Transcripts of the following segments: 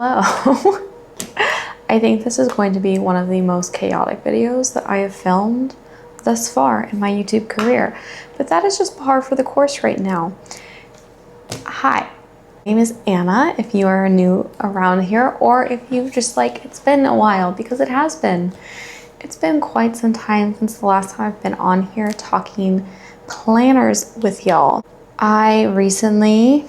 Hello. I think this is going to be one of the most chaotic videos that I have filmed thus far in my YouTube career, but that is just par for the course right now. Hi, my name is Anna, if you are new around here, or if you just it's been a while, because it has been. It's been quite some time since the last time I've been on here talking planners with y'all. I recently,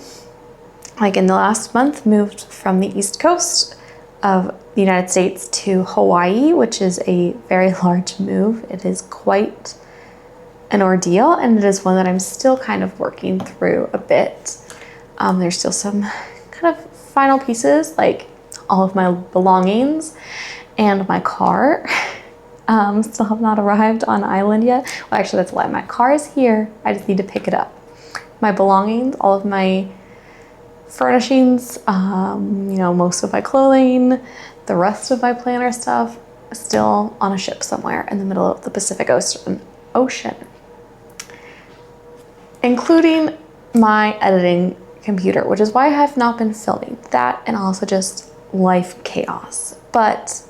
in the last month, moved from the East Coast of the United States to Hawaii, which is a very large move. It is quite an ordeal, and it is one that I'm still kind of working through a bit. There's still some kind of final pieces, like all of my belongings and my car. Still have not arrived on island yet. Well, actually, that's a lie. My car is here. I just need to pick it up. My belongings, all of my furnishings, most of my clothing, the rest of my planner stuff, still on a ship somewhere in the middle of the Pacific Ocean, including my editing computer, which is why I have not been filming that, and also just life chaos. But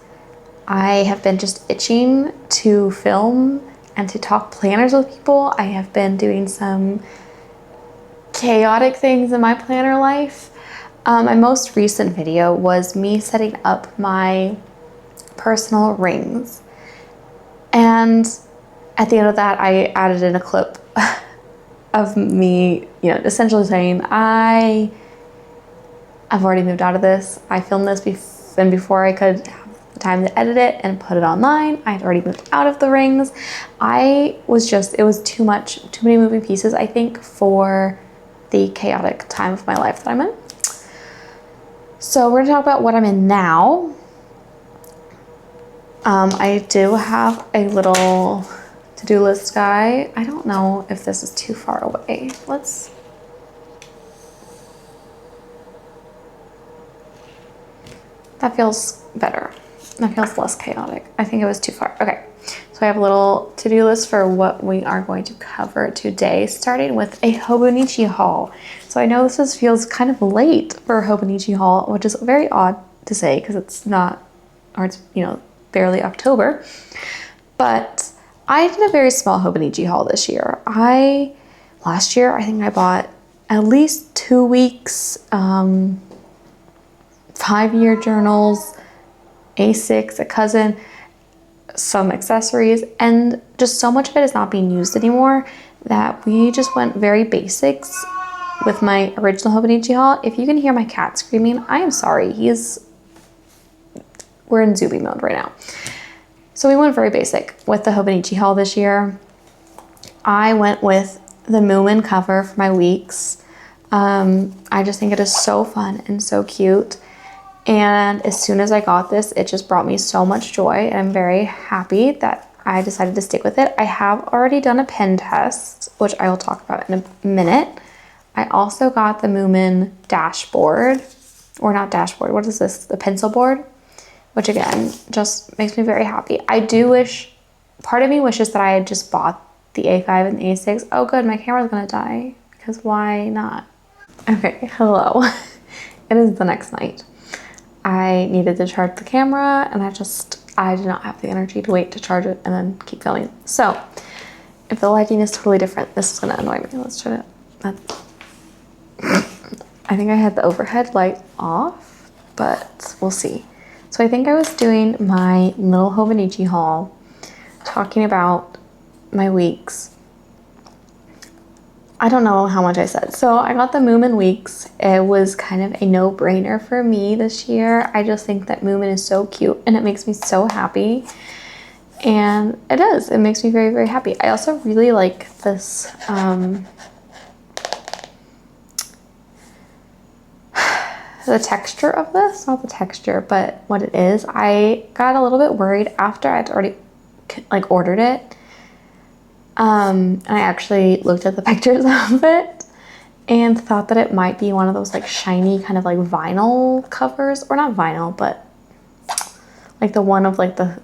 I have been just itching to film and to talk planners with people. I have been doing some chaotic things in my planner life. My most recent video was me setting up my personal rings, and at the end of that I added in a clip of me, essentially saying I've already moved out of this. I filmed this before I could have the time to edit it and put it online. I had already moved out of the rings. It was too many moving pieces, I think, for the chaotic time of my life that I'm in. So we're gonna talk about what I'm in now. I do have a little to-do list guy. I don't know if this is too far away. That feels better. That feels less chaotic. I think it was too far. Okay. So I have a little to-do list for what we are going to cover today, starting with a Hobonichi haul. So I know this feels kind of late for a Hobonichi haul, which is very odd to say because it's barely October. But I did a very small Hobonichi haul this year. Last year, I think I bought at least 2 weeks, 5-year journals, A6, a cousin, some accessories, and just so much of it is not being used anymore that we just went very basics with my original Hobonichi haul. If you can hear my cat screaming, I am sorry. We're in Zuby mode right now. So we went very basic with the Hobonichi haul this year. I went with the Moomin cover for my weeks. I just think it is so fun and so cute. And as soon as I got this, it just brought me so much joy, and I'm very happy that I decided to stick with it. I have already done a pen test, which I will talk about in a minute. I also got the Moomin dashboard, or not dashboard, what is this? The pencil board, which again, just makes me very happy. Part of me wishes that I had just bought the A5 and the A6. Oh good, my camera's gonna die, because why not? Okay, hello. It is the next night. I needed to charge the camera, and I did not have the energy to wait to charge it and then keep filming. So if the lighting is totally different, this is gonna annoy me. Let's try to, I think I had the overhead light off, but we'll see. So I think I was doing my little Hobonichi haul, talking about my weeks. I don't know how much I said. So I got the Moomin weeks. It was kind of a no-brainer for me this year. I just think that Moomin is so cute, and it makes me so happy. And it does. It makes me very, very happy. I also really like this the texture of this. Not the texture, but what it is. I got a little bit worried after I'd already ordered it. And I actually looked at the pictures of it and thought that it might be one of those shiny kind of vinyl covers, or not vinyl, but the one of the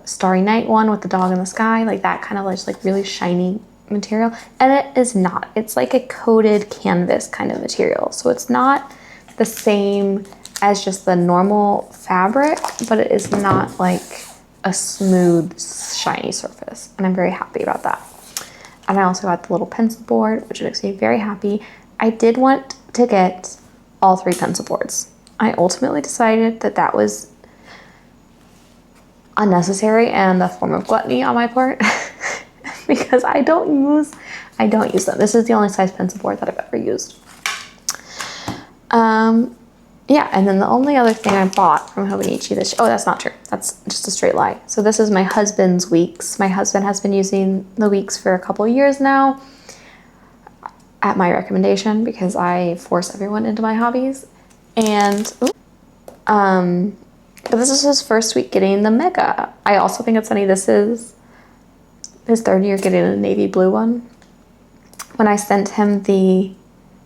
Starry Night one with the dog in the sky, that kind of just really shiny material. And it is not. It's like a coated canvas kind of material. So it's not the same as just the normal fabric, but it is not like a smooth, shiny surface. And I'm very happy about that. And I also got the little pencil board, which makes me very happy. I did want to get all 3 pencil boards. I ultimately decided that that was unnecessary and a form of gluttony on my part because I don't use them. This is the only size pencil board that I've ever used. Yeah, and then the only other thing I bought from Hobonichi this, oh, that's not true. That's just a straight lie. So this is my husband's Weeks. My husband has been using the Weeks for a couple years now at my recommendation because I force everyone into my hobbies. And, but this is his first week getting the Mega. I also think it's funny, this is his 3rd year getting a navy blue one. When I sent him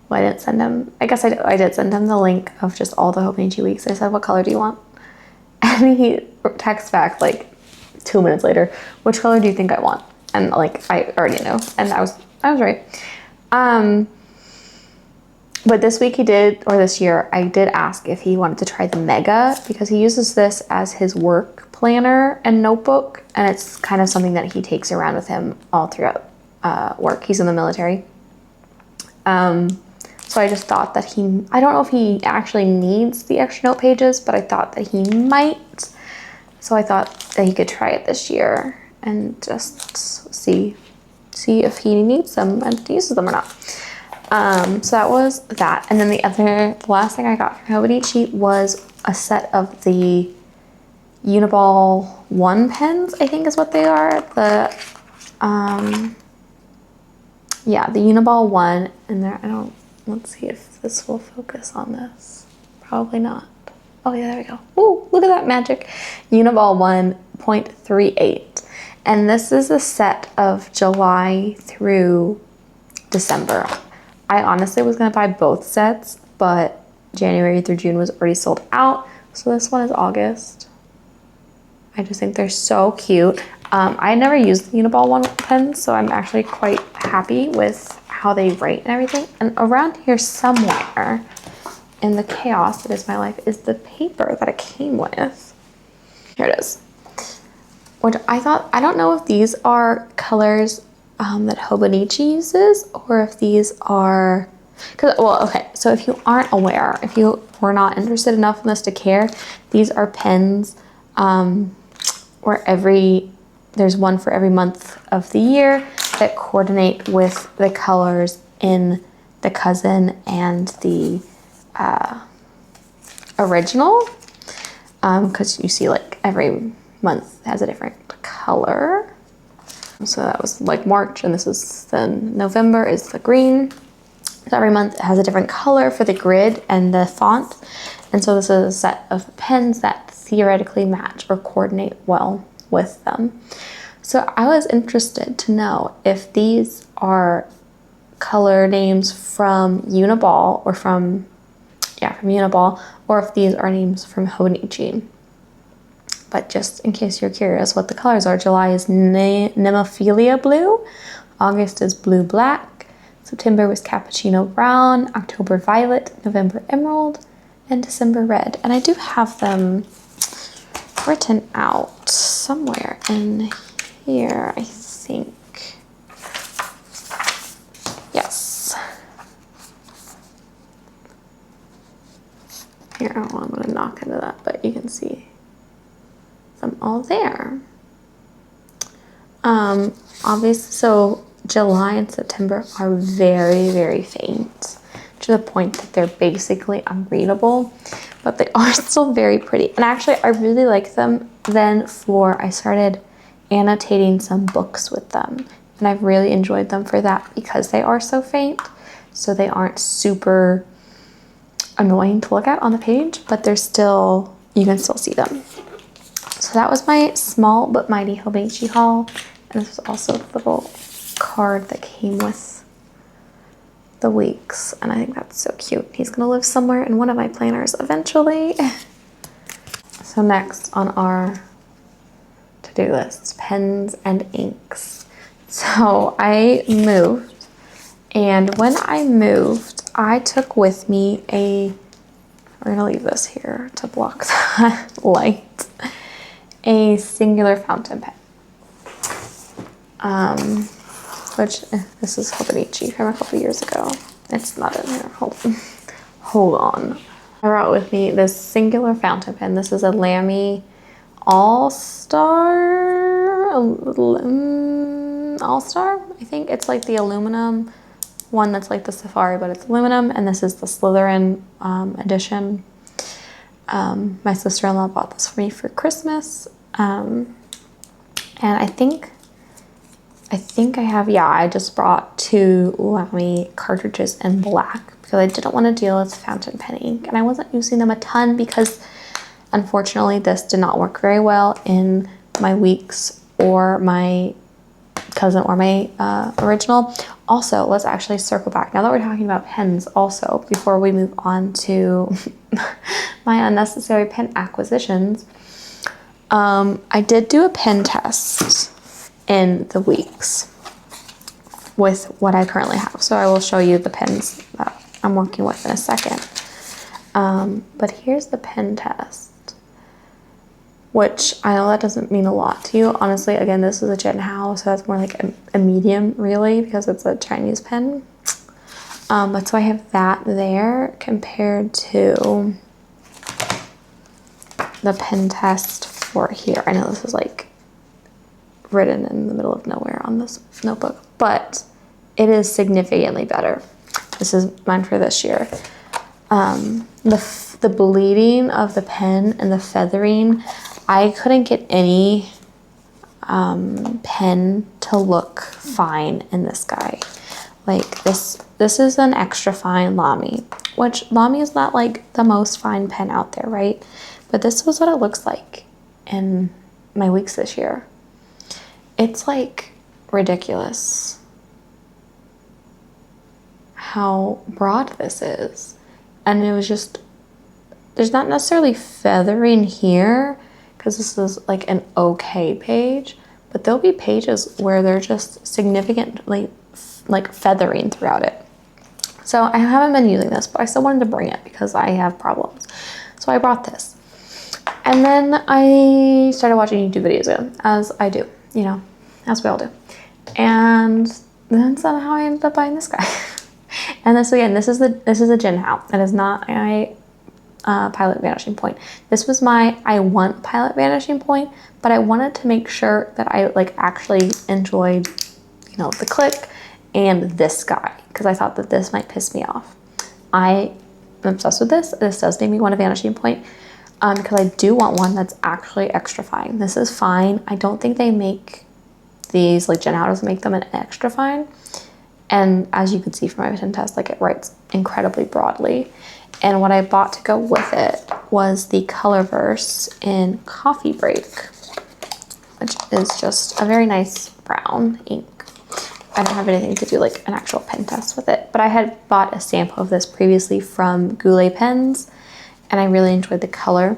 I didn't send him, I guess I did send him the link of just all the Hobonichi Weeks. I said, what color do you want? And he texts back like 2 minutes later, which color do you think I want? And like, I already know. And I was right. But this year, I did ask if he wanted to try the Mega because he uses this as his work planner and notebook. And it's kind of something that he takes around with him all throughout work. He's in the military. So I just thought that I don't know if he actually needs the extra note pages, but I thought that he might. So I thought that he could try it this year and just see if he needs them and uses them or not. So that was that. And then the last thing I got from Hobonichi was a set of the Uniball 1 pens, I think is what they are. Yeah, the Uniball 1, and there, let's see if this will focus on this. Probably not. Oh yeah, there we go. Ooh, look at that magic. Uniball 1.38. And this is a set of July through December. I honestly was gonna buy both sets, but January through June was already sold out. So this one is August. I just think they're so cute. I never used the Uniball 1 pens, so I'm actually quite happy with how they write and everything. And around here somewhere in the chaos that is my life is the paper that it came with. Here it is. Which I don't know if these are colors that Hobonichi uses or if these are, so if you aren't aware, if you were not interested enough in this to care, these are pens where there's one for every month of the year that coordinate with the colors in the cousin and the original, because you see like every month has a different color. So that was like March, and this is then November is the green. So every month it has a different color for the grid and the font. And so this is a set of pens that theoretically match or coordinate well with them. So I was interested to know if these are color names from Uniball or from Uniball, or if these are names from Hobonichi. But just in case you're curious what the colors are, July is Nemophilia Blue, August is Blue Black, September was Cappuccino Brown, October Violet, November Emerald, and December Red. And I do have them written out somewhere in here, I think. Yes. Here, I'm going to knock into that, but you can see them all there. Obviously, so July and September are very, very faint to the point that they're basically unreadable, but they are still very pretty. And actually, I really like them then I started annotating some books with them. And I've really enjoyed them for that because they are so faint. So they aren't super annoying to look at on the page, but you can still see them. So that was my small but mighty Hobonichi haul. And this was also the little card that came with the weeks. And I think that's so cute. He's gonna live somewhere in one of my planners eventually. So next on our to-do lists, pens and inks. So I moved, and when I moved, I took with me we're gonna leave this here to block that light. A singular fountain pen. Which this is Hobonichi from a couple years ago. It's not in here. Hold on. I brought with me this singular fountain pen. This is a Lamy All-Star. All-Star, I think. It's like the aluminum one that's like the Safari, but it's aluminum. And this is the Slytherin edition. My sister-in-law bought this for me for Christmas. And I think I have, yeah, I just brought 2 Lamy cartridges in black because I didn't want to deal with fountain pen ink. And I wasn't using them a ton because unfortunately this did not work very well in my Weeks or my Cousin or my original. Also, let's actually circle back. Now that we're talking about pens also, before we move on to my unnecessary pen acquisitions, I did do a pen test in the Weeks with what I currently have. So I will show you the pens that I'm working with in a second. But here's the pen test, which I know that doesn't mean a lot to you. Honestly, again, this is a Jinhao, so that's more like a medium really because it's a Chinese pen. But so I have that there compared to the pen test for here. I know this is like written in the middle of nowhere on this notebook, but it is significantly better. This is mine for this year. The bleeding of the pen and the feathering, I couldn't get any pen to look fine in this guy. Like this is an extra fine Lamy, which Lamy is not like the most fine pen out there, right? But this was what it looks like in my Weeks this year. It's like ridiculous how broad this is. And it was just, there's not necessarily feathering here because this is like an okay page, but there'll be pages where they're just significantly like feathering throughout it. So I haven't been using this, but I still wanted to bring it because I have problems. So I brought this. And then I started watching YouTube videos again, as I do, you know, as we all do. And then somehow I ended up buying this guy. And this again, this is a Jinhao. It is not a Pilot Vanishing Point. This was I want Pilot Vanishing Point, but I wanted to make sure that I like actually enjoyed, you know, the click and this guy, because I thought that this might piss me off. I am obsessed with this. This does make me want a Vanishing Point. Because I do want one that's actually extra fine. This is fine. I don't think they make these, like Jinhao doesn't make them an extra fine. And as you can see from my pen test, like it writes incredibly broadly. And what I bought to go with it was the Colorverse in Coffee Break, which is just a very nice brown ink. I don't have anything to do like an actual pen test with it, but I had bought a sample of this previously from Goulet Pens, and I really enjoyed the color.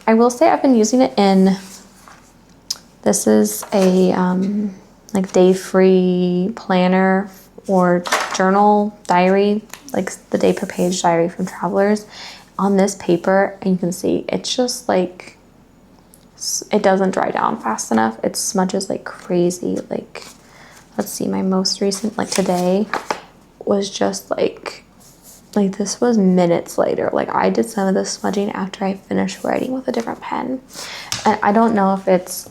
I will say I've been using it in, this is a like day-free planner or journal diary, like the day per page diary from Travelers. On this paper, and you can see it's just like, it doesn't dry down fast enough. It smudges like crazy. Like, let's see, my most recent, like today, was just like this was minutes later. Like I did some of the smudging after I finished writing with a different pen. And I don't know if it's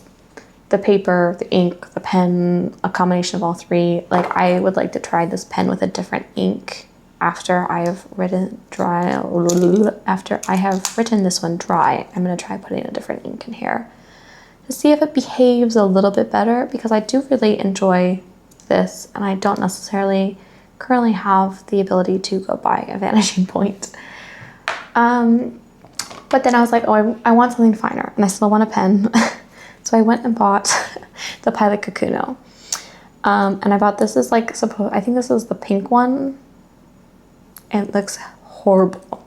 the paper, the ink, the pen, a combination of all three. Like I would like to try this pen with a different ink after I have written after I have written this one dry. I'm gonna try putting a different ink in here to see if it behaves a little bit better, because I do really enjoy this and I don't necessarily currently have the ability to go buy a Vanishing Point. But then I was like, oh, I want something finer and I still want a pen. So I went and bought the Pilot Kakuno. And I bought this is like, I think this is the pink one. And it looks horrible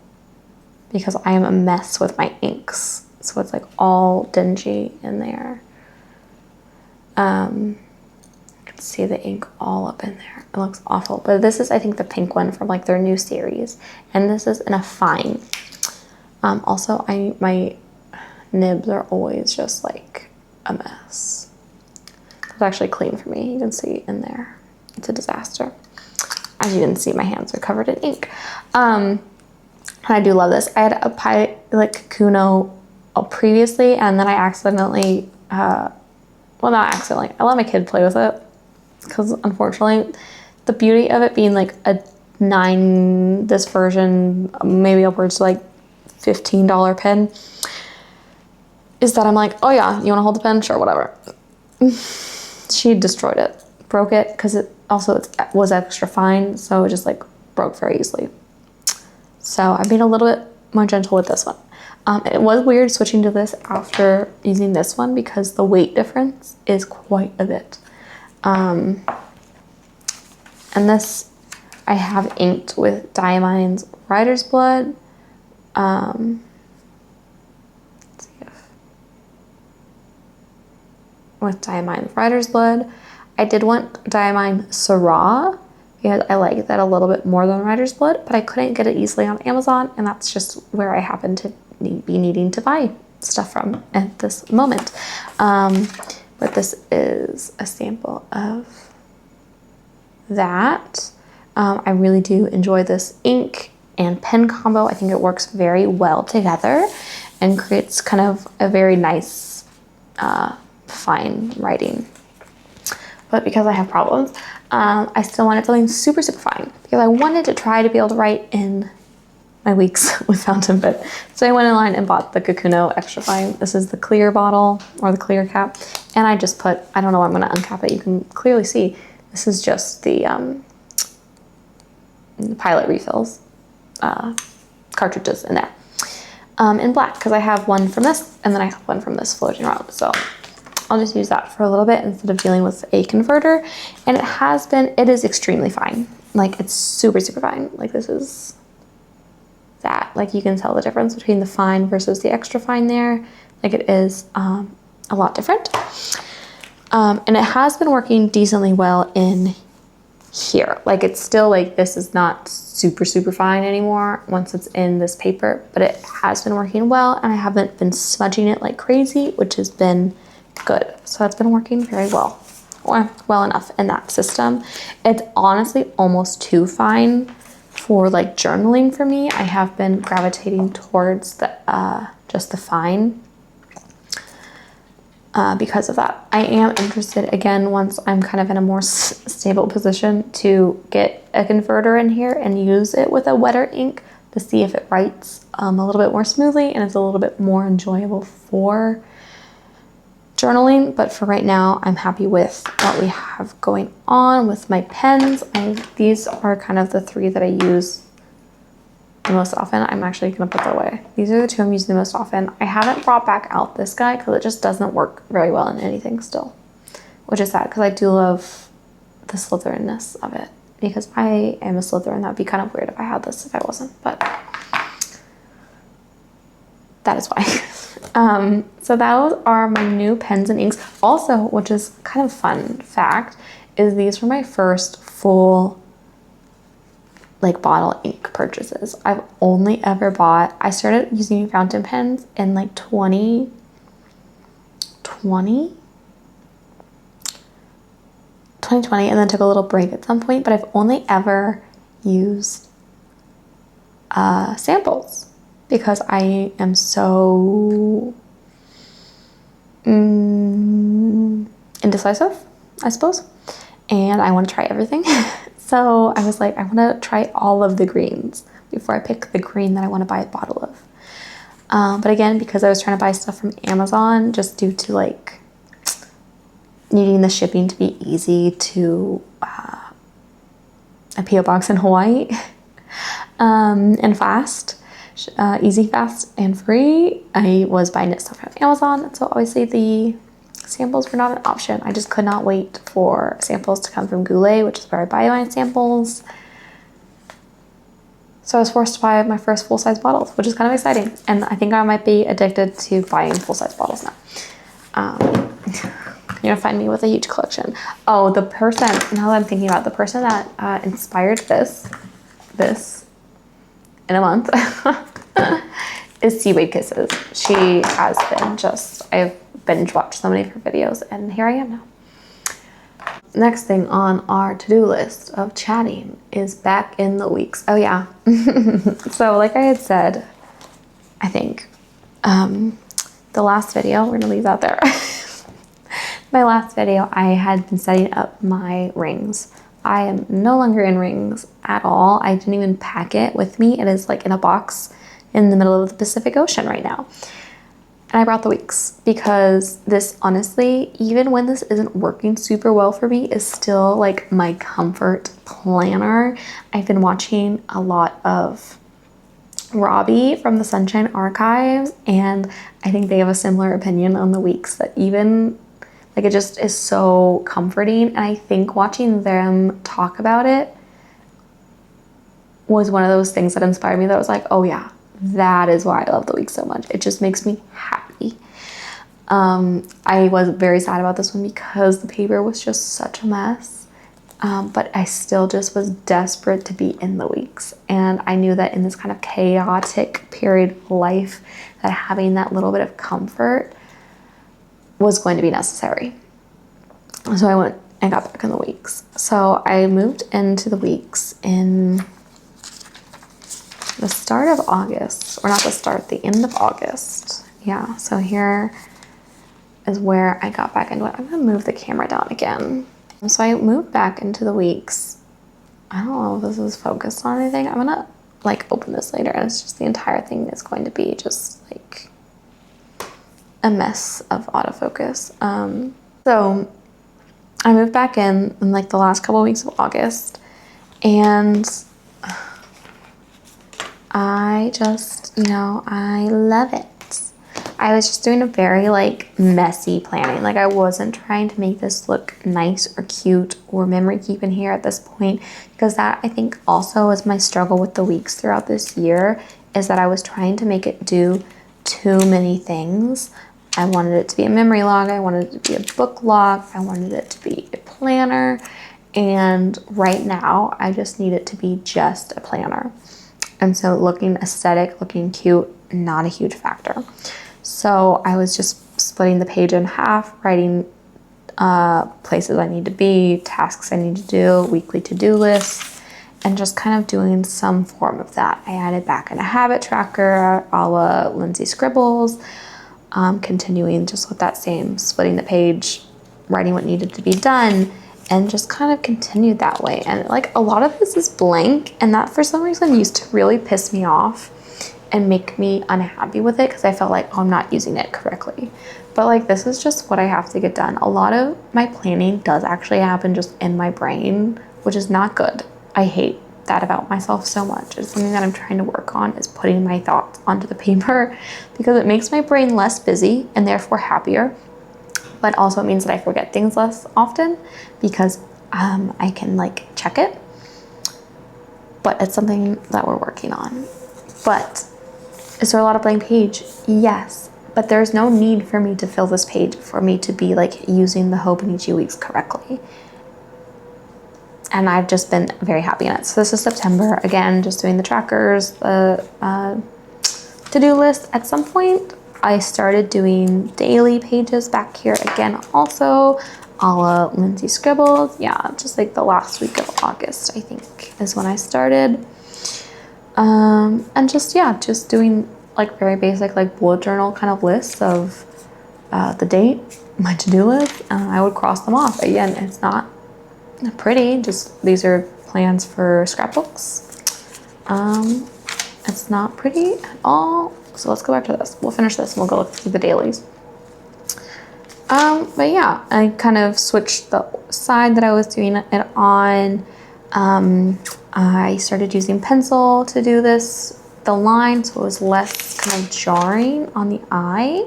because I am a mess with my inks. So it's like all dingy in there. You can see the ink all up in there. It looks awful. But this is, I think, the pink one from like their new series. And this is in a fine. Also, my nibs are always just like a mess. It's actually clean for me. You can see in there. It's a disaster. As you can see, my hands are covered in ink. And I do love this. I had a Pilot Kuno previously, and then I accidentally, well, not accidentally, I let my kid play with it because unfortunately the beauty of it being like a 9, this version, maybe upwards to like $15 pen, is that I'm like, oh yeah, you want to hold the pen? Sure, whatever. She destroyed it, broke it, because it was extra fine, so it just like broke very easily. So I'm being a little bit more gentle with this one. It was weird switching to this after using this one because the weight difference is quite a bit. And this I have inked with Diamine's Writer's Blood. Let's see if with Diamine's Writer's Blood. I did want Diamine Syrah because I like that a little bit more than Writer's Blood, but I couldn't get it easily on Amazon, and that's just where I happen to be needing to buy stuff from at this moment. But this is a sample of that. I really do enjoy this ink and pen combo. I think it works very well together and creates kind of a very nice fine writing. But because I have problems, I still wanted something super, super fine because I wanted to try to be able to write in my weeks with fountain pen. So I went online and bought the Kakuno Extra Fine. This is the clear bottle or the clear cap. And I just put, I don't know, I'm gonna uncap it. You can clearly see, this is just the Pilot refills, cartridges in there. In black, because I have one from this and then I have one from this floating around. So I'll just use that for a little bit instead of dealing with a converter. And it is extremely fine. Like it's super, super fine. Like this is that. Like you can tell the difference between the fine versus the extra fine there. Like it is a lot different. And it has been working decently well in here. Like it's still like, this is not super, super fine anymore once it's in this paper, but it has been working well and I haven't been smudging it like crazy, which has been good. So that's been working very well, or well enough in that system. It's honestly almost too fine for like journaling for me. I have been gravitating towards the just the fine because of that. I am interested again, once I'm kind of in a more stable position, to get a converter in here and use it with a wetter ink to see if it writes a little bit more smoothly and it's a little bit more enjoyable for journaling. But for right now, I'm happy with what we have going on with my pens. These are kind of the 3 that I use the most often. I'm actually gonna put that away. These are the 2 I'm using the most often. I haven't brought back out this guy because it just doesn't work very well in anything still, which is sad because I do love the Slytherinn-ness of it because I am a Slytherin. That'd be kind of weird if I had this if I wasn't, but that is why. So those are my new pens and inks. Also, which is kind of fun fact, is these were my first full like bottle ink purchases. I've only ever bought, I started using fountain pens in like 2020 and then took a little break at some point, but I've only ever used samples because I am so indecisive, I suppose, and I want to try everything. So I was like, I want to try all of the greens before I pick the green that I want to buy a bottle of. But again, because I was trying to buy stuff from Amazon, just due to like needing the shipping to be easy to a PO box in Hawaii and fast, easy, fast, and free, I was buying stuff from Amazon. So obviously the samples were not an option. I just could not wait for samples to come from Goulet, which is where I buy my samples. So I was forced to buy my first full-size bottles, which is kind of exciting. And I think I might be addicted to buying full-size bottles now. You're gonna find me with a huge collection. Oh, the person, now that I'm thinking about it, the person that inspired this in a month is Seaweed Kisses. She has been just, I've binge watched so many of her videos, and here I am now. Next thing on our to-do list of chatting is back in the weeks. Oh yeah. So like I had said, I think, the last video, we're gonna leave that there. My last video, I had been setting up my rings. I am no longer in rings at all. I didn't even pack it with me. It is like in a box in the middle of the Pacific Ocean right now. And I brought the weeks because this, honestly, even when this isn't working super well for me, is still like my comfort planner. I've been watching a lot of Robbie from the Sunshine Archives, and I think they have a similar opinion on the weeks, that even like it just is so comforting. And I think watching them talk about it was one of those things that inspired me, that was like, oh yeah, that is why I love the week so much. It just makes me happy. I was very sad about this one because the paper was just such a mess. But I still just was desperate to be in the weeks. And I knew that in this kind of chaotic period of life, that having that little bit of comfort was going to be necessary. So I went and got back in the weeks. So I moved into the weeks in the start of August, or not the start, the end of August. Yeah, so here is where I got back into it. I'm gonna move the camera down again. So I moved back into the weeks. I don't know if this is focused on anything. I'm gonna like open this later, and it's just the entire thing is going to be just like a mess of autofocus. So I moved back in like the last couple of weeks of August, and I just, you know, I love it. I was just doing a very like messy planning. Like I wasn't trying to make this look nice or cute or memory keep in here at this point, because that I think also was my struggle with the weeks throughout this year, is that I was trying to make it do too many things. I wanted it to be a memory log. I wanted it to be a book log. I wanted it to be a planner. And right now I just need it to be just a planner. And so looking aesthetic, looking cute, not a huge factor. So I was just splitting the page in half, writing places I need to be, tasks I need to do, weekly to-do lists, and just kind of doing some form of that. I added back in a habit tracker a la Lindsay Scribbles, continuing just with that same splitting the page, writing what needed to be done, and just kind of continued that way. And like a lot of this is blank, and that for some reason used to really piss me off and make me unhappy with it, because I felt like, oh, I'm not using it correctly. But like this is just what I have to get done. A lot of my planning does actually happen just in my brain, which is not good. I hate that about myself so much. It's something that I'm trying to work on, is putting my thoughts onto the paper, because it makes my brain less busy and therefore happier. But also it means that I forget things less often, because I can like check it. But it's something that we're working on. But is there a lot of blank page? Yes, but there's no need for me to fill this page for me to be like using the Hobonichi weeks correctly. And I've just been very happy in it. So this is September, again, just doing the trackers, the to-do list. At some point, I started doing daily pages back here again also, a la Lindsay Scribbles. Yeah, just like the last week of August, I think, is when I started. And just, yeah, just doing like very basic like bullet journal kind of lists of the date, my to-do list, and I would cross them off. Again, it's not pretty, just these are plans for scrapbooks. It's not pretty at all. So let's go back to this. We'll finish this and we'll go through the dailies. But yeah, I kind of switched the side that I was doing it on. I started using pencil to do this, the line, so it was less kind of jarring on the eye.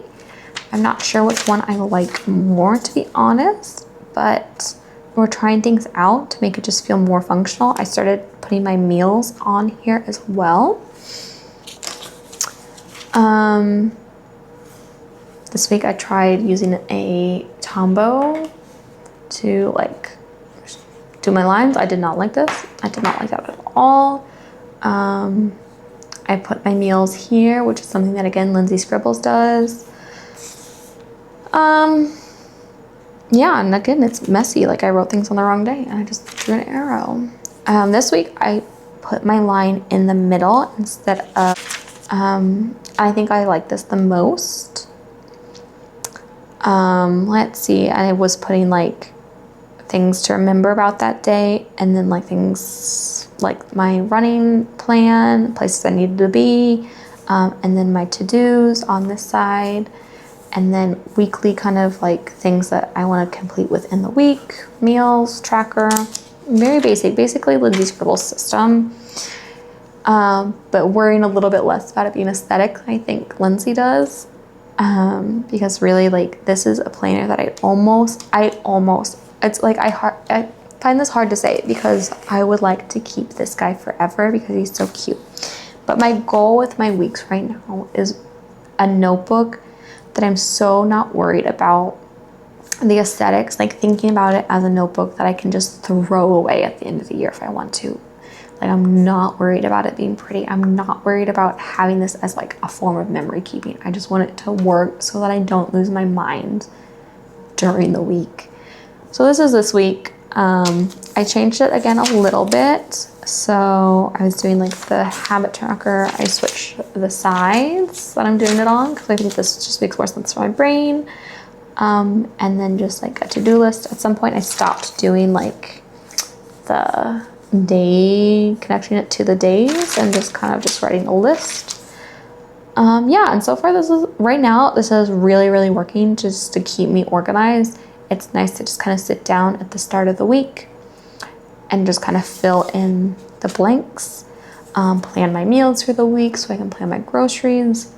I'm not sure which one I like more, to be honest, but we're trying things out to make it just feel more functional. I started putting my meals on here as well. This week I tried using a Tombow to like do my lines. I did not like this. I did not like that at all. I I put my meals here, which is something that, again, Lindsay Scribbles does. Yeah, and again, it's messy. Like, I wrote things on the wrong day and I just drew an arrow. This week, I put my line in the middle instead of, I think I like this the most. Let's see, I was putting like things to remember about that day, and then like things like my running plan, places I needed to be, and then my to-dos on this side, and then weekly kind of like things that I want to complete within the week, meals, tracker, very basic, basically Lindsay Scribbles system, but worrying a little bit less about it being aesthetic than I think Lindsay does. Because really, like, this is a planner that I almost, it's like, I find this hard to say because I would like to keep this guy forever because he's so cute. But my goal with my weeks right now is a notebook that I'm so not worried about the aesthetics, like thinking about it as a notebook that I can just throw away at the end of the year if I want to. Like, I'm not worried about it being pretty. I'm not worried about having this as like a form of memory keeping. I just want it to work so that I don't lose my mind during the week. So this is this week. I changed it again a little bit. So I was doing like the habit tracker. I switched the sides that I'm doing it on because I think this just makes more sense for my brain. And then just like a to-do list. At some point I stopped doing like the day, connecting it to the days, and just kind of just writing a list. Yeah, and so far this is really, really working just to keep me organized. It's nice to just kind of sit down at the start of the week and just kind of fill in the blanks, plan my meals for the week so I can plan my groceries.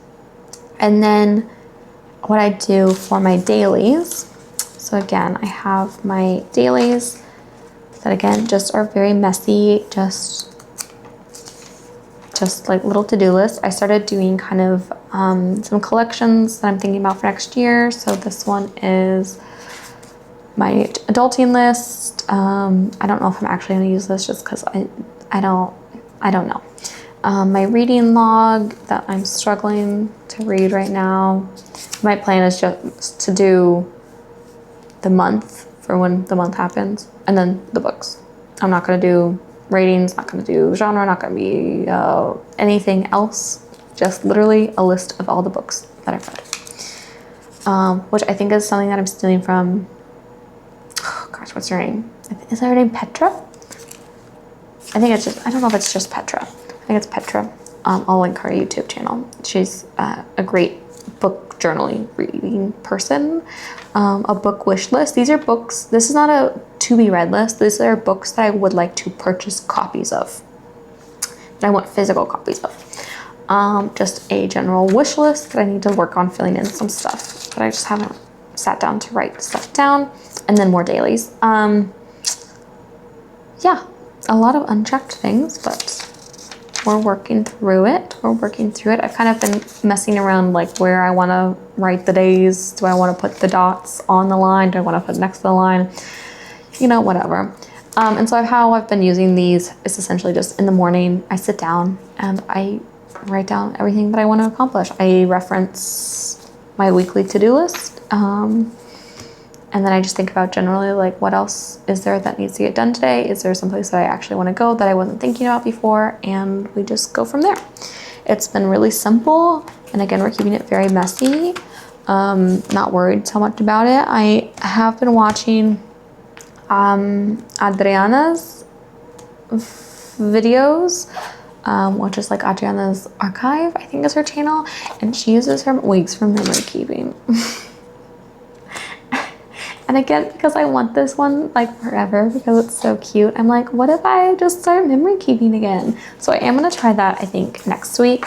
And then what I do for my dailies, so again, I have my dailies that again just are very messy, just like little to-do lists. I started doing kind of some collections that I'm thinking about for next year. So this one is my adulting list. I don't know if I'm actually going to use this just because I don't know. My reading log that I'm struggling to read right now. My plan is just to do the month for when the month happens, and then the books. I'm not going to do ratings, not going to do genre, not going to be anything else. Just literally a list of all the books that I've read, which I think is something that I'm stealing from, oh gosh, what's her name? Is her name Petra? I think it's just, I don't know if it's just Petra. I think it's Petra. I'll link her YouTube channel. She's a great book journaling reading person. A book wish list. These are books. This is not a to be read list. These are books that I would like to purchase copies of. That I want physical copies of. Just a general wish list that I need to work on filling in some stuff, but I just haven't sat down to write stuff down. And then more dailies. Yeah, a lot of unchecked things, but we're working through it. I've kind of been messing around like where I want to write the days. Do I want to put the dots on the line? Do I want to put next to the line? You know, whatever. And so how I've been using these is essentially just in the morning, I sit down and I write down everything that I want to accomplish. I reference my weekly to-do list. And then I just think about generally like what else is there that needs to get done today? Is there someplace that I actually want to go that I wasn't thinking about before? And we just go from there. It's been really simple. And again, we're keeping it very messy. Not worried so much about it. I have been watching Adriana's videos, which is like Adriana's Archive, I think is her channel. And she uses her weeks for memory keeping. And again, because I want this one like forever because it's so cute, I'm like, what if I just start memory keeping again? So I am going to try that, I think, next week.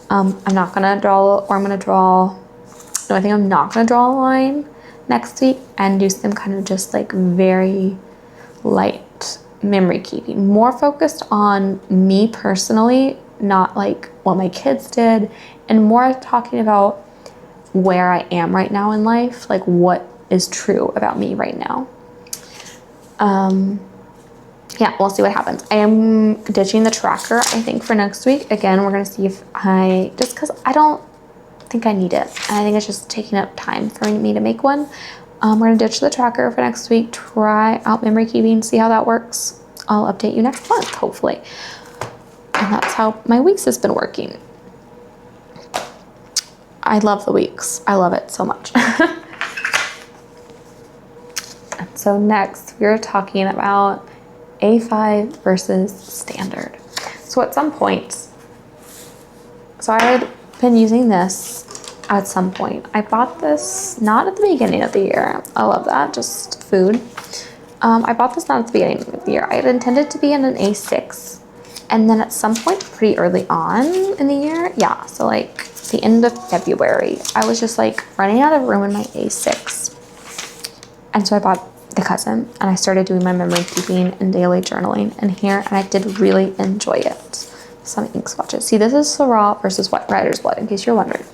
I'm not going to draw, or I'm going to draw, no, I think I'm not going to draw a line next week and do some kind of just like very light memory keeping. More focused on me personally, not like what my kids did, and more talking about where I am right now in life, like what is true about me right now. yeah, we'll see what happens. I am ditching the tracker, I think, for next week. Again, we're going to see if just because I don't think I need it. And I think it's just taking up time for me to make one. We're going to ditch the tracker for next week, try out memory keeping, see how that works. I'll update you next month, hopefully. And that's how my weeks has been working. I love the weeks. I love it so much. So next, we're talking about A5 versus standard. So at some point, so I had been using this at some point. I bought this not at the beginning of the year. I love that, just food. I bought this not at the beginning of the year. I had intended to be in an A6. And then at some point pretty early on in the year, yeah, so like the end of February, I was just like running out of room in my A6. And so I bought the Cousin and I started doing my memory keeping and daily journaling in here, and I did really enjoy it. Some ink swatches. See, this is Syrah versus White Rider's Blood, in case you're wondering.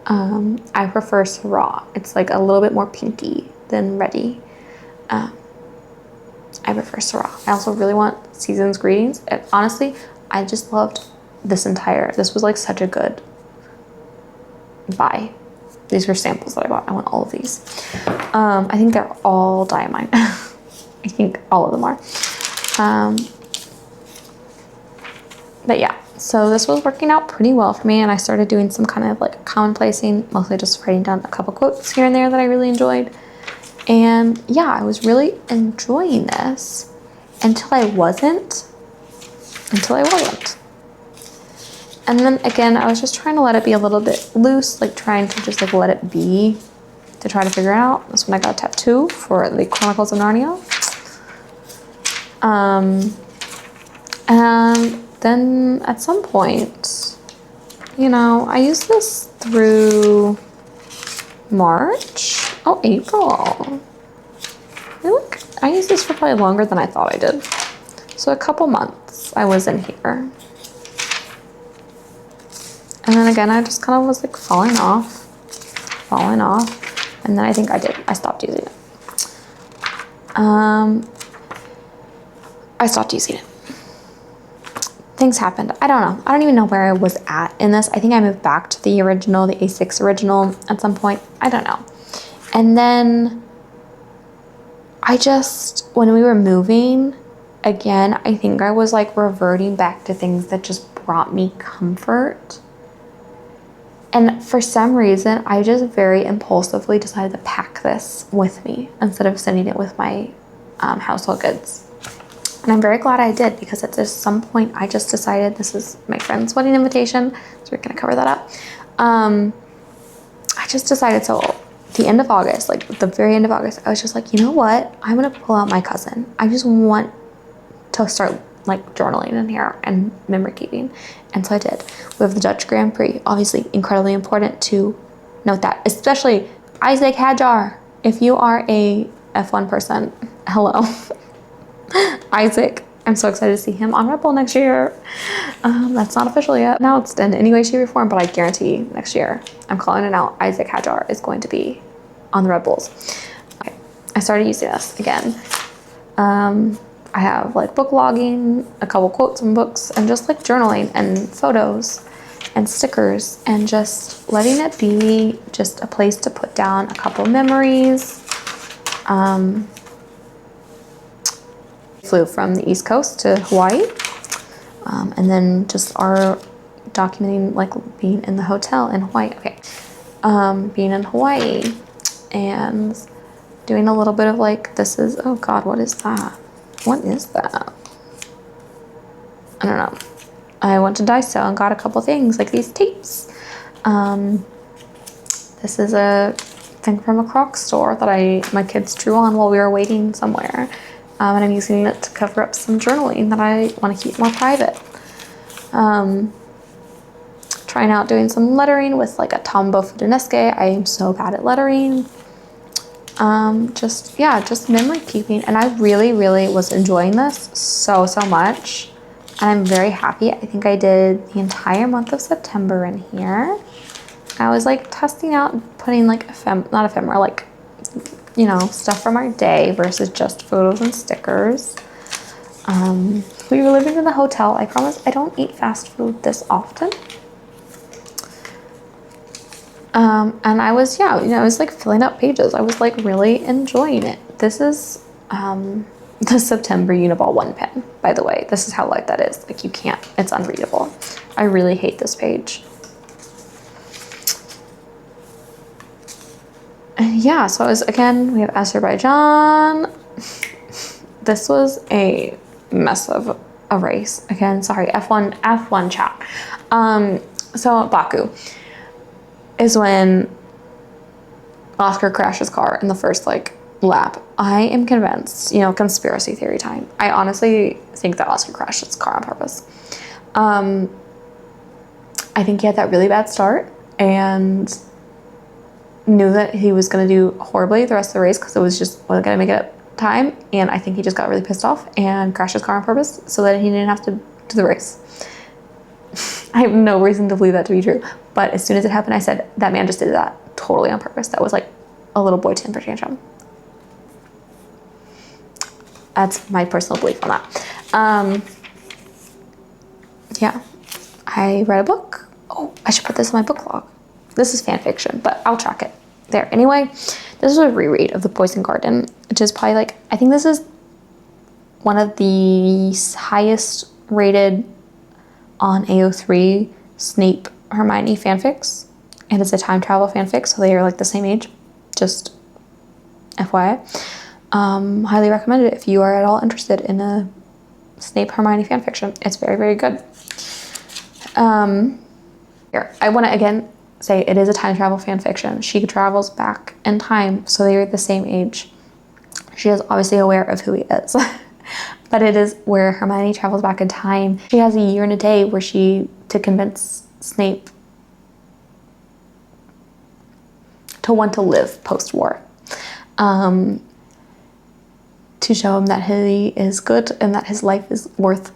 I prefer Syrah. It's like a little bit more pinky than Ready. I prefer Syrah. I also really want Season's Greetings. And honestly, I just loved this was like such a good buy. These were samples that I bought. I want all of these. I think they're all Diamine. I think all of them are. But yeah, so this was working out pretty well for me, and I started doing some kind of like commonplacing, mostly just writing down a couple quotes here and there that I really enjoyed. And yeah, I was really enjoying this until I wasn't. And then again, I was just trying to let it be a little bit loose, like trying to just like let it be to try to figure it out. That's when I got a tattoo for the Chronicles of Narnia. And then at some point, you know, I used this through March. Oh, April. Look, I used this for probably longer than I thought I did. So a couple months I was in here. And then again, I just kind of was like falling off. And then I think I stopped using it. I stopped using it. Things happened. I don't know. I don't even know where I was at in this. I think I moved back to the original, the A6 original at some point. I don't know. And then when we were moving, again, I think I was like reverting back to things that just brought me comfort. And for some reason, I just very impulsively decided to pack this with me instead of sending it with my household goods. And I'm very glad I did, because at some point I just decided this is my friend's wedding invitation, so we're gonna cover that up. I just decided, so the end of August, like the very end of August, I was just like, you know what? I'm gonna pull out my Cousin. I just want to start like journaling in here and memory keeping. And so I did. We have the Dutch Grand Prix, obviously incredibly important to note that, especially Isaac Hadjar. If you are a F1 person, hello. Isaac, I'm so excited to see him on Red Bull next year. That's not official yet. Now it's in any way, shape, or form, but I guarantee next year, I'm calling it out, Isaac Hadjar is going to be on the Red Bulls. Okay. I started using this again. I have like book logging, a couple quotes from books, and just like journaling and photos and stickers, and just letting it be just a place to put down a couple memories. Flew from the East Coast to Hawaii, and then just are documenting like being in the hotel in Hawaii. Okay, being in Hawaii and doing a little bit of like, this is, oh God, what is that? What is that? I don't know. I went to Daiso and got a couple things like these tapes. This is a thing from a Crocs store that my kids drew on while we were waiting somewhere. And I'm using it to cover up some journaling that I want to keep more private. Trying out doing some lettering with like a Tombow Fudonesuke. I am so bad at lettering. Just memory keeping. And I really, really was enjoying this so much. And I'm very happy. I think I did the entire month of September in here. I was like testing out and putting like not ephemera, like, you know, stuff from our day versus just photos and stickers. We were living in the hotel. I promise I don't eat fast food this often. And I was, yeah, I was like filling up pages. I was like really enjoying it. This is the September Uniball 1 pen, by the way. This is how light that is. Like you can't, it's unreadable. I really hate this page. And yeah, so again, we have Azerbaijan. This was a mess of a race. Again, sorry, F1 chat. So Baku is when Oscar crashes car in the first like lap. I am convinced, conspiracy theory time. I honestly think that Oscar crashed his car on purpose. I think he had that really bad start and knew that he was going to do horribly the rest of the race because it wasn't going to make it time. And I think he just got really pissed off and crashed his car on purpose so that he didn't have to do the race. I have no reason to believe that to be true. But as soon as it happened, I said, that man just did that totally on purpose. That was like a little boy temper tantrum. That's my personal belief on that. Yeah, I read a book. Oh, I should put this in my book log. This is fan fiction, but I'll track it there. Anyway, this is a reread of The Poison Garden, which is probably like, I think this is one of the highest rated on AO3 Snape Hermione fanfics. And it's a time travel fanfic, so they are like the same age. Just FYI. Highly recommend it if you are at all interested in a Snape Hermione fanfiction. It's very, very good. Here, I want to again say it is a time travel fanfiction. She travels back in time, so they are the same age. She is obviously aware of who he is. But it is where Hermione travels back in time. She has a year and a day where to convince Snape to want to live post-war. To show him that he is good and that his life is worth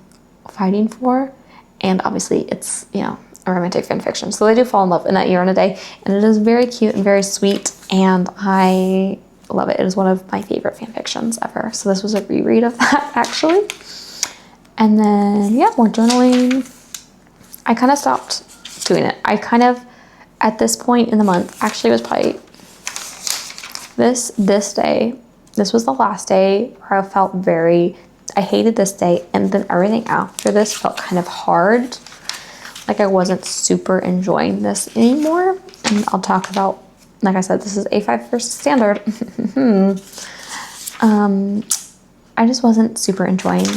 fighting for. And obviously it's, a romantic fan fiction. So they do fall in love in that year and a day. And it is very cute and very sweet. And I love it. It is one of my favorite fan fictions ever. So this was a reread of that actually. And then, yeah, more journaling. I kind of stopped doing it. I kind of, at this point in the month, actually it was probably this day. This was the last day where I felt I hated this day, and then everything after this felt kind of hard. Like I wasn't super enjoying this anymore. And I'll talk about, like I said, this is A5 versus standard. I just wasn't super enjoying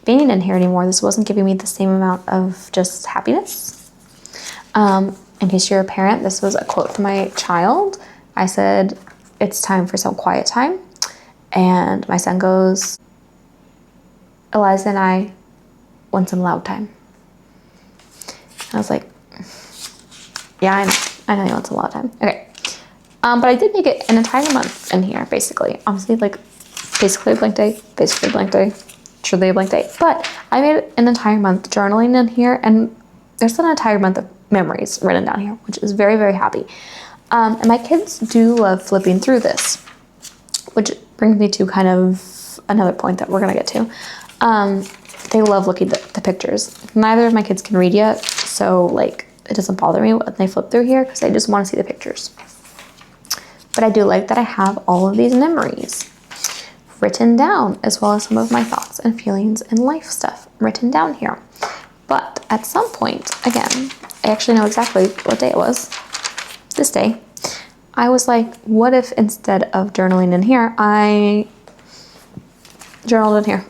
being in here anymore. This wasn't giving me the same amount of just happiness. In case you're a parent, this was a quote from my child. I said, it's time for some quiet time. And my son goes, Eliza and I want some loud time. I was like, yeah, I know you want some loud time. Okay. But I did make it an entire month in here, basically. Honestly, basically a blank day, truly a blank day. But I made an entire month journaling in here, and there's an entire month of memories written down here, which is very, very happy. And my kids do love flipping through this, which brings me to kind of another point that we're gonna get to. They love looking at the pictures. Neither of my kids can read yet, so it doesn't bother me when they flip through here because I just want to see the pictures. But I do like that I have all of these memories written down, as well as some of my thoughts and feelings and life stuff written down here. But at some point, again, I actually know exactly what day it was. This day, I was like, what if instead of journaling in here, I journaled in here?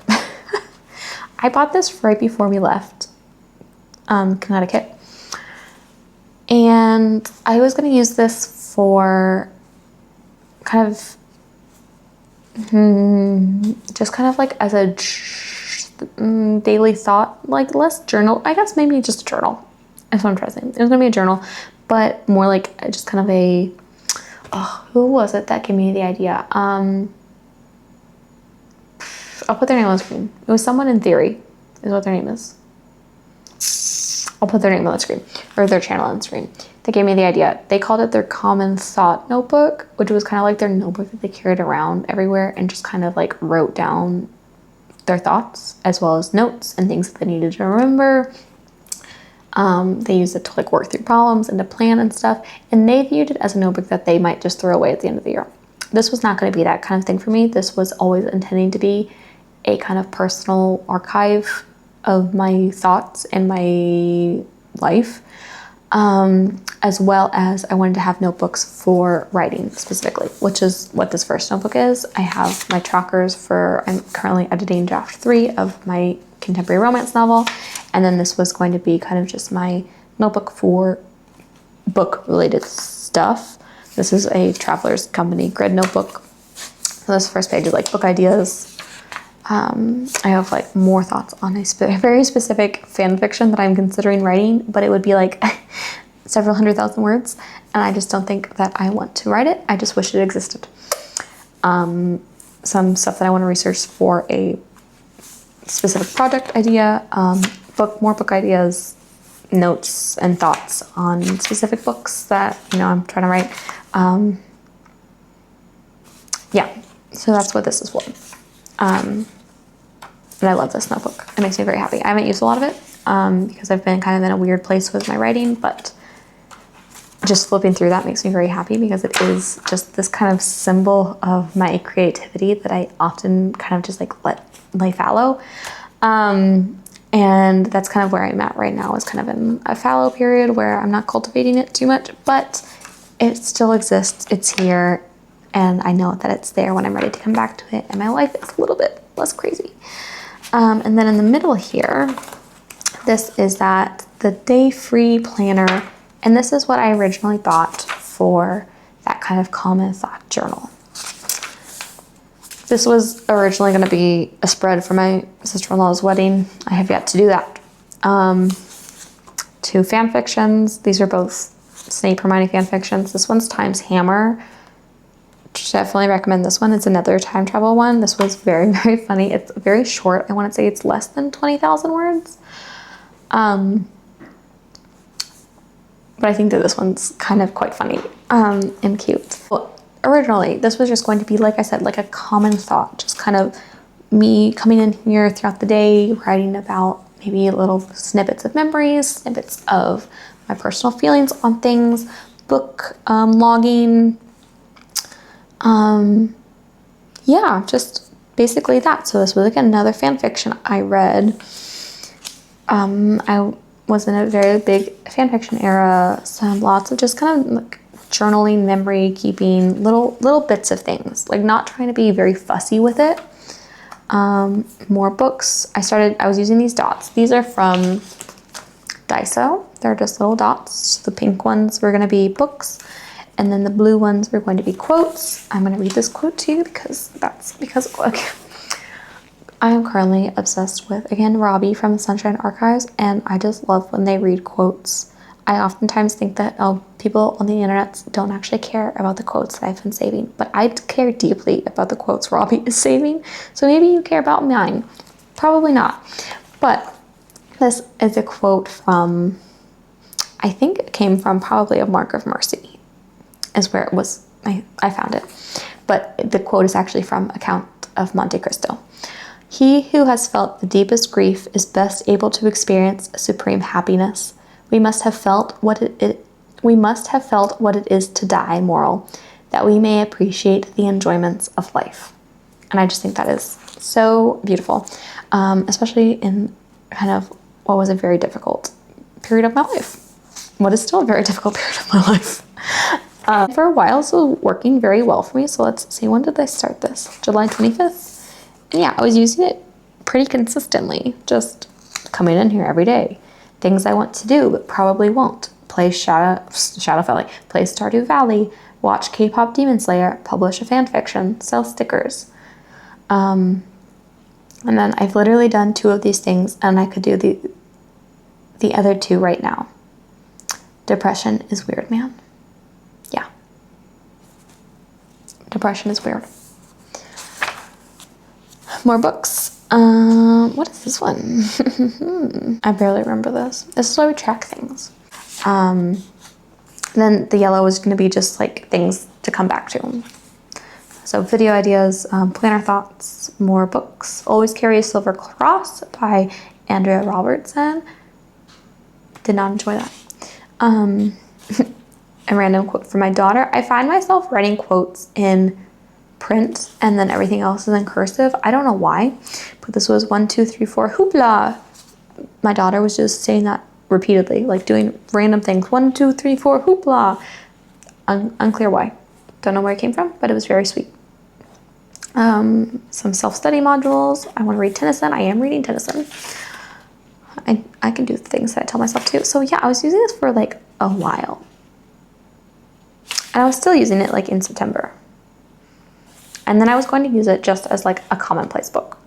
I bought this right before we left Connecticut. And I was going to use this for kind of, just kind of like as a daily thought, less journal. I guess maybe just a journal. That's what I'm trying to say. It was going to be a journal, but more like just kind of a, who was it that gave me the idea? I'll put their name on the screen. It was someone in theory, is what their name is. I'll put their name on the screen, or their channel on the screen. They gave me the idea. They called it their common thought notebook, which was kind of like their notebook that they carried around everywhere and just kind of wrote down their thoughts as well as notes and things that they needed to remember. They used it to like work through problems and to plan and stuff, and they viewed it as a notebook that they might just throw away at the end of the year. This was not going to be that kind of thing for me. This was always intending to be a kind of personal archive of my thoughts and my life, as well as I wanted to have notebooks for writing specifically, which is what this first notebook is. I have my trackers I'm currently editing draft 3 of my contemporary romance novel, and then this was going to be kind of just my notebook for book related stuff. This is a Traveler's Company grid notebook. So this first page is like book ideas. I have like more thoughts on a very specific fan fiction that I'm considering writing, but it would be like several 100,000 words, and I just don't think that I want to write it. I just wish it existed. Some stuff that I want to research for a specific project idea, more book ideas, notes and thoughts on specific books that, you know, I'm trying to write. Yeah, so that's what this is for. And I love this notebook. It makes me very happy. I haven't used a lot of it because I've been kind of in a weird place with my writing, but just flipping through that makes me very happy because it is just this kind of symbol of my creativity that I often kind of just like let lay fallow. And that's kind of where I'm at right now, is kind of in a fallow period where I'm not cultivating it too much, but it still exists. It's here. And I know that it's there when I'm ready to come back to it, and my life is a little bit less crazy. And then in the middle here, this is the day free planner. And this is what I originally bought for that kind of common thought journal. This was originally going to be a spread for my sister-in-law's wedding. I have yet to do that. 2 fan fictions. These are both Snape Hermione fan fictions. This one's Time's Hammer. Definitely recommend this one. It's another time travel one. This was very, very funny. It's very short. I want to say it's less than 20,000 words. But I think that this one's kind of quite funny and cute. Well, originally, this was just going to be, like I said, like a common thought. Just kind of me coming in here throughout the day, writing about maybe little snippets of memories, snippets of my personal feelings on things, book logging. Yeah, just basically that. So this was like another fan fiction I read. I was in a very big fan fiction era, so lots of just kind of like journaling, memory keeping, little bits of things, like not trying to be very fussy with it. More books. I was using these dots. These are from Daiso. They're just little dots. The pink ones were going to be books, and then the blue ones were going to be quotes. I'm going to read this quote to you because look, I am currently obsessed with, again, Robbie from the Sunshine Archives, and I just love when they read quotes. I oftentimes think that people on the internet don't actually care about the quotes that I've been saving, but I care deeply about the quotes Robbie is saving, so maybe you care about mine. Probably not. But this is a quote from, I think it came from probably A Mark of Mercy, is where it was, I found it. But the quote is actually from A Count of Monte Cristo. He who has felt the deepest grief is best able to experience supreme happiness. We must have felt what it is to die, moral, that we may appreciate the enjoyments of life. And I just think that is so beautiful, especially in kind of what was a very difficult period of my life. What is still a very difficult period of my life. For a while, this was working very well for me. So let's see, when did I start this? July 25th? And yeah, I was using it pretty consistently, just coming in here every day. Things I want to do, but probably won't. Play Shadow Valley, play Stardew Valley, watch K-pop Demon Slayer, publish a fan fiction, sell stickers. And then I've literally done 2 of these things, and I could do the other 2 right now. Depression is weird, man. Yeah. Depression is weird. More books. What is this one? I barely remember this. This is why we track things. Then the yellow is going to be just like things to come back to. So video ideas, planner thoughts, more books. Always Carry a Silver Cross by Andrea Robertson. Did not enjoy that. A random quote from my daughter. I find myself writing quotes in print and then everything else is in cursive. I don't know why, but this was 1, 2, 3, 4, hoopla. My daughter was just saying that repeatedly, like doing random things. 1, 2, 3, 4, hoopla. Unclear why. Don't know where it came from, but it was very sweet. Some self-study modules. I want to read Tennyson. I am reading Tennyson. I can do things that I tell myself to. So yeah, I was using this for like a while. And I was still using it like in September. And then I was going to use it just as like a commonplace book,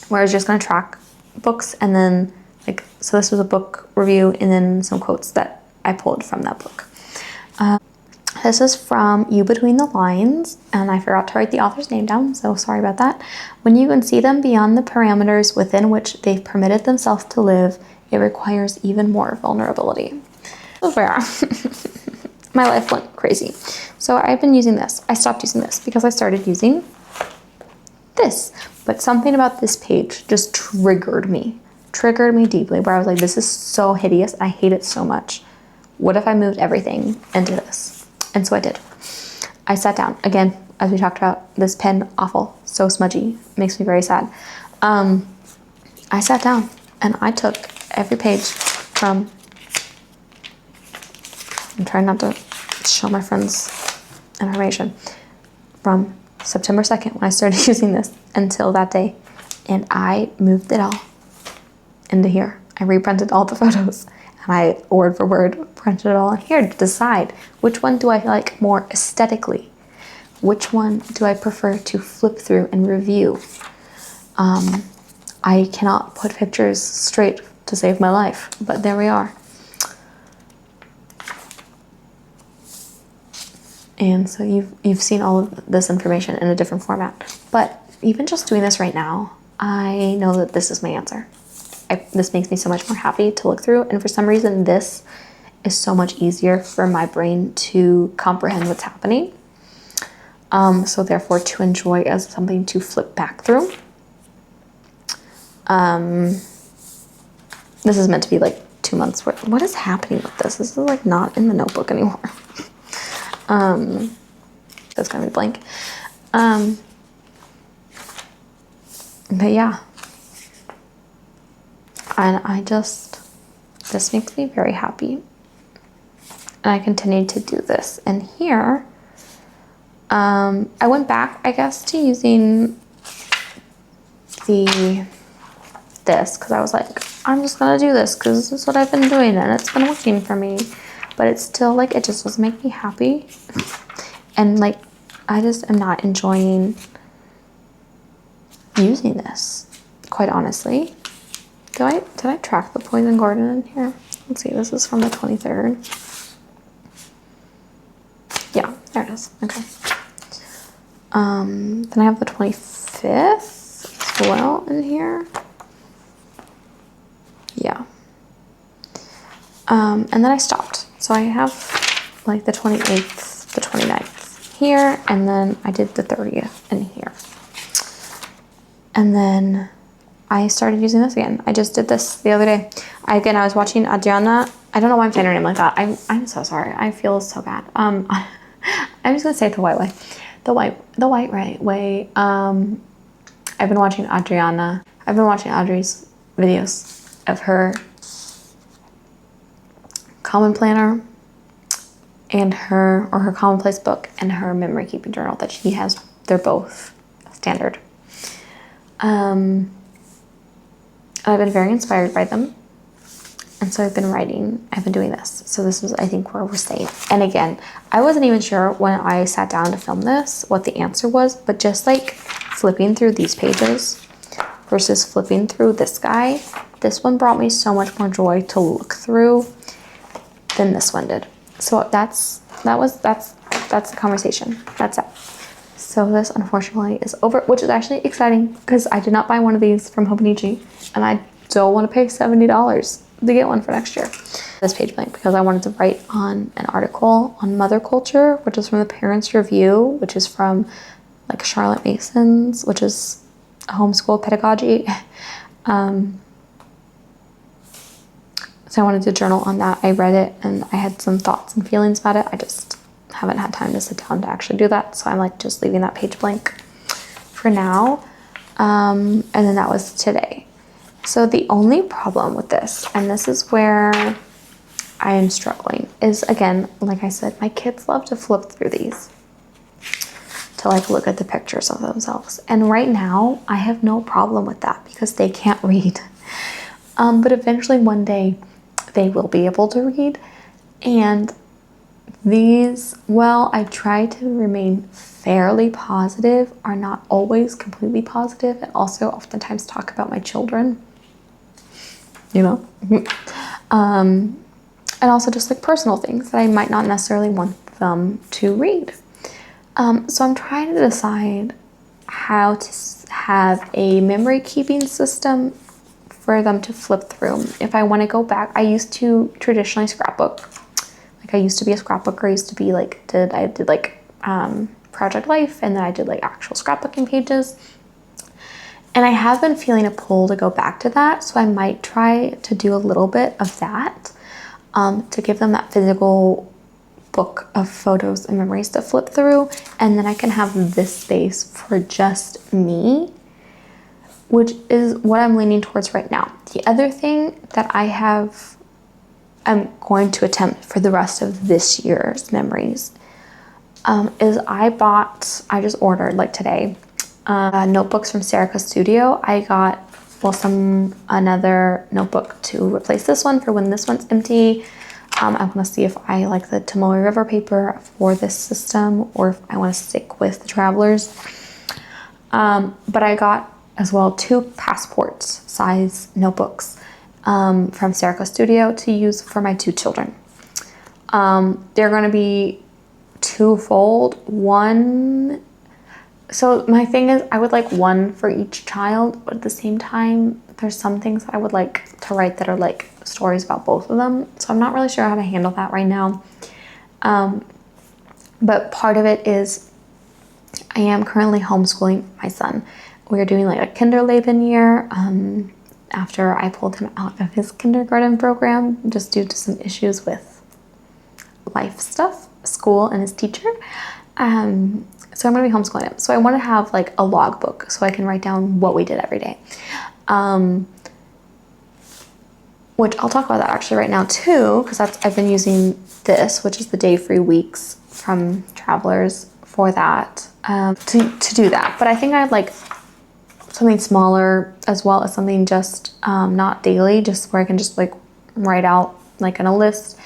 where I was just going to track books and then like, so this was a book review and then some quotes that I pulled from that book. This is from You Between the Lines, and I forgot to write the author's name down, so sorry about that. When you can see them beyond the parameters within which they've permitted themselves to live, it requires even more vulnerability. So where my life went crazy. So I've been using this. I stopped using this because I started using this. But something about this page just triggered me deeply, where I was like, this is so hideous. I hate it so much. What if I moved everything into this? And so I did. I sat down. Again, as we talked about, this pen, awful, so smudgy, makes me very sad. I sat down and I took every page from, I'm trying not to show my friends information, from September 2nd when I started using this until that day, and I moved it all into here. I reprinted all the photos and I word for word printed it all in here to decide which one do I like more aesthetically, which one do I prefer to flip through and review. I cannot put pictures straight to save my life, but there we are. And so you've seen all of this information in a different format. But even just doing this right now, I know that this is my answer. This makes me so much more happy to look through. And for some reason, this is so much easier for my brain to comprehend what's happening. So therefore, to enjoy as something to flip back through. This is meant to be like 2 months worth. What is happening with this? This is like not in the notebook anymore. That's gonna be blank. But yeah. And this makes me very happy. And I continued to do this. And here, I went back, I guess, to using this, because I was like, I'm just gonna do this because this is what I've been doing and it's been working for me. But it's still like, it just doesn't make me happy. And like, I just am not enjoying using this, quite honestly. Did I track the Poison Garden in here? Let's see, this is from the 23rd. Yeah, there it is, okay. Then I have the 25th as well in here. Yeah. And then I stopped. So I have like the 28th, the 29th here, and then I did the 30th in here. And then I started using this again. I just did this the other day. I was watching Adriana. I don't know why I'm saying her name like that. I'm so sorry. I feel so bad. I'm just gonna say it the white way. The white right way. I've been watching Adriana. I've been watching Audrey's videos of her common planner and her commonplace book and her memory keeping journal that she has. They're both standard. I've been very inspired by them. And so I've been writing, I've been doing this. So this is, I think, where we're staying. And again, I wasn't even sure when I sat down to film this what the answer was, but just like flipping through these pages versus flipping through this guy, this one brought me so much more joy to look through than this one did. So that's the conversation. That's it. So this unfortunately is over, which is actually exciting because I did not buy one of these from Hobonichi and I don't want to pay $70 to get one for next year. This page blank because I wanted to write on an article on mother culture, which is from the Parents Review, which is from like Charlotte Mason's, which is homeschool pedagogy. So I wanted to journal on that. I read it and I had some thoughts and feelings about it. I just haven't had time to sit down to actually do that. So I'm like just leaving that page blank for now. And then that was today. So the only problem with this, and this is where I am struggling, is again, like I said, my kids love to flip through these to like look at the pictures of themselves. And right now I have no problem with that because they can't read. But eventually one day they will be able to read. And these, well, I try to remain fairly positive, are not always completely positive, and also oftentimes talk about my children, you know. And also just like personal things that I might not necessarily want them to read. So I'm trying to decide how to have a memory keeping system for them to flip through. If I want to go back, I used to traditionally scrapbook. Like I used to be a scrapbooker. I used to be like, I did like Project Life, and then I did like actual scrapbooking pages. And I have been feeling a pull to go back to that. So I might try to do a little bit of that to give them that physical book of photos and memories to flip through. And then I can have this space for just me, which is what I'm leaning towards right now. The other thing that I'm going to attempt for the rest of this year's memories is I just ordered like today notebooks from Serica Studio. I got another notebook to replace this one for when this one's empty. I want to see if I like the Tomoe River paper for this system or if I want to stick with the Travelers. But I got as well 2 passports size notebooks from Serica Studio to use for my 2 children. They're going to be twofold. One, so my thing is I would like one for each child, but at the same time, there's some things I would like to write that are like stories about both of them. So I'm not really sure how to handle that right now. But part of it is I am currently homeschooling my son. We are doing like a Kinderleben year after I pulled him out of his kindergarten program just due to some issues with life stuff, school, and his teacher. So I'm going to be homeschooling him. So I want to have like a logbook so I can write down what we did every day. Which I'll talk about that actually right now too, because I've been using this, which is the Day Free Weeks from Travelers for that, to do that. But I think I'd like something smaller as well as something just not daily, just where I can just like write out like in a list.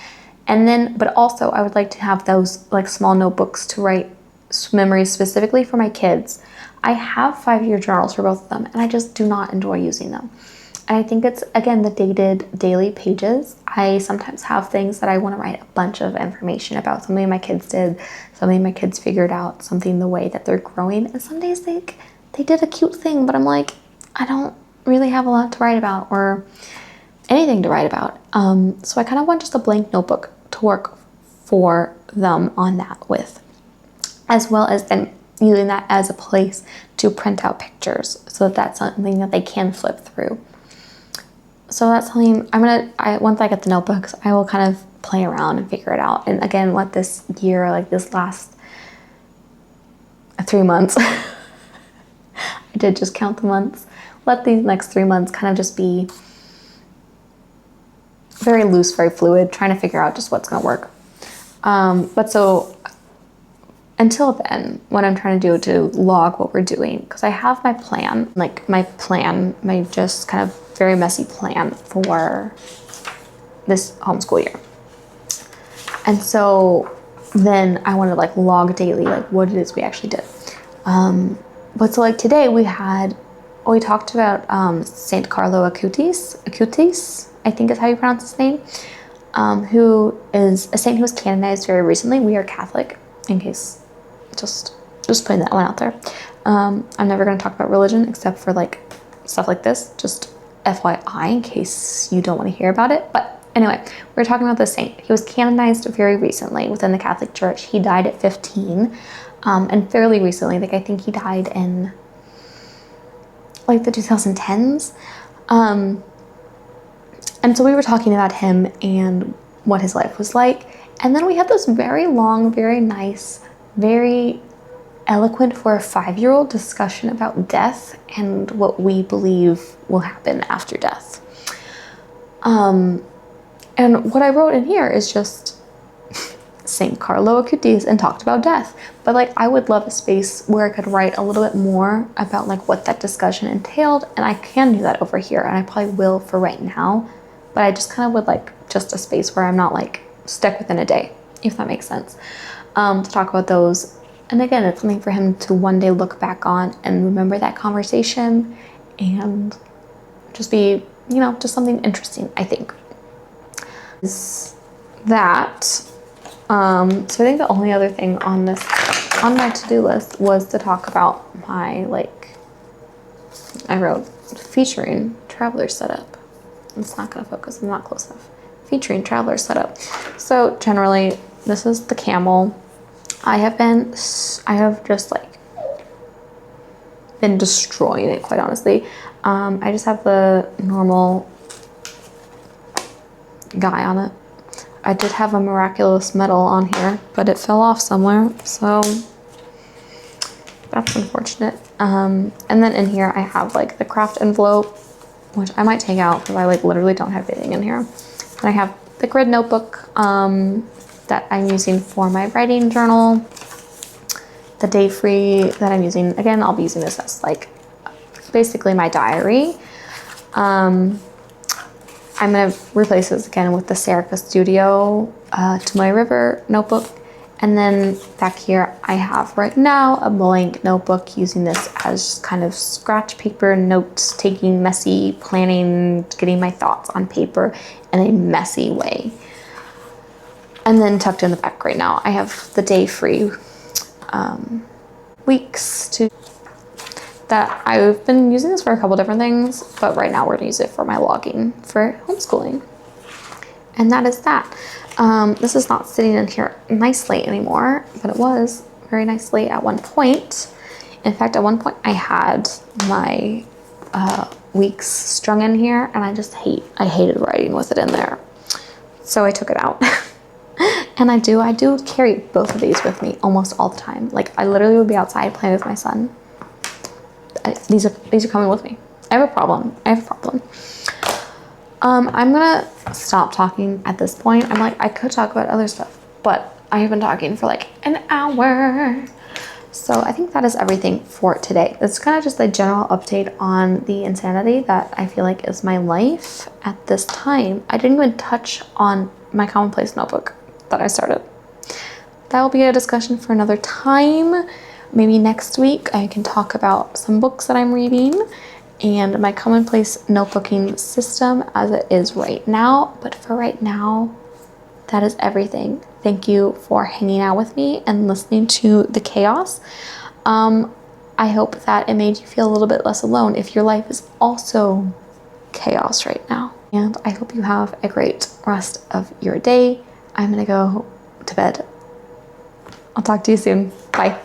And then, but also I would like to have those like small notebooks to write memories specifically for my kids. I have 5-year journals for both of them, and I just do not enjoy using them. And I think it's, again, the dated daily pages. I sometimes have things that I want to write a bunch of information about. Something my kids did, something my kids figured out, something the way that they're growing. And some days they did a cute thing, but I'm like, I don't really have a lot to write about or anything to write about. So I kind of want just a blank notebook to work for them on that with, as well as then using that as a place to print out pictures so that that's something that they can flip through. So that's something once I get the notebooks, I will kind of play around and figure it out. And again, let this year, like this last 3 months, I did just count the months, let these next 3 months kind of just be very loose, very fluid, trying to figure out just what's going to work. But so until then, what I'm trying to do to log what we're doing, because I have my plan, my just kind of very messy plan for this homeschool year. And so then I want to like log daily, like what it is we actually did. But so like today we talked about Saint Carlo Acutis, I think is how you pronounce his name, who is a saint who was canonized very recently. We are Catholic, in case, just putting that one out there. I'm never going to talk about religion except for like stuff like this, just FYI, in case you don't want to hear about it. But Anyway, we're talking about this saint. He was canonized very recently within the Catholic Church. He died at 15, and fairly recently. Like, I think he died in like the 2010s. And so we were talking about him and what his life was like. And then we had this very long, very nice, very eloquent for a 5-year-old discussion about death and what we believe will happen after death. And what I wrote in here is just St. Carlo Acutis and talked about death. But like, I would love a space where I could write a little bit more about like what that discussion entailed. And I can do that over here, and I probably will for right now. But I just kind of would like just a space where I'm not like stuck within a day, if that makes sense, to talk about those. And again, it's something for him to one day look back on and remember that conversation and just be, you know, just something interesting, I think. Is that, so I think the only other thing on my to-do list was to talk about my, like, I wrote featuring traveler setup. It's not gonna focus, I'm not close enough. Featuring traveler setup. So generally, this is the camel. I have just like been destroying it, quite honestly. I just have the normal guy on it. I did have a miraculous medal on here, but it fell off somewhere, so that's unfortunate. And then in here I have like the craft envelope, which I might take out because I like literally don't have anything in here. And I have the grid notebook that I'm using for my writing journal. The day free that I'm using, again, I'll be using this as like basically my diary. I'm gonna replace this again with the Serica Studio To My River notebook. And then back here, I have right now a blank notebook, using this as kind of scratch paper, notes taking, messy planning, getting my thoughts on paper in a messy way. And then tucked in the back right now, I have the day free weeks that I've been using this for a couple different things, but right now we're gonna use it for my logging for homeschooling. And that is that. This is not sitting in here nicely anymore, but it was very nicely at one point. In fact, at one point I had my weeks strung in here, and I hated writing with it in there. So I took it out. And I do carry both of these with me almost all the time. Like, I literally would be outside playing with my son. These are coming with me. I have a problem. I'm gonna stop talking at this point. I'm like, I could talk about other stuff, but I have been talking for like an hour. So I think that is everything for today. It's kind of just a general update on the insanity that I feel like is my life at this time. I didn't even touch on my commonplace notebook that I started. That will be a discussion for another time. Maybe next week I can talk about some books that I'm reading and my commonplace notebooking system as it is right now. But for right now, that is everything. Thank you for hanging out with me and listening to the chaos. I hope that it made you feel a little bit less alone if your life is also chaos right now. And I hope you have a great rest of your day. I'm gonna go to bed. I'll talk to you soon. Bye.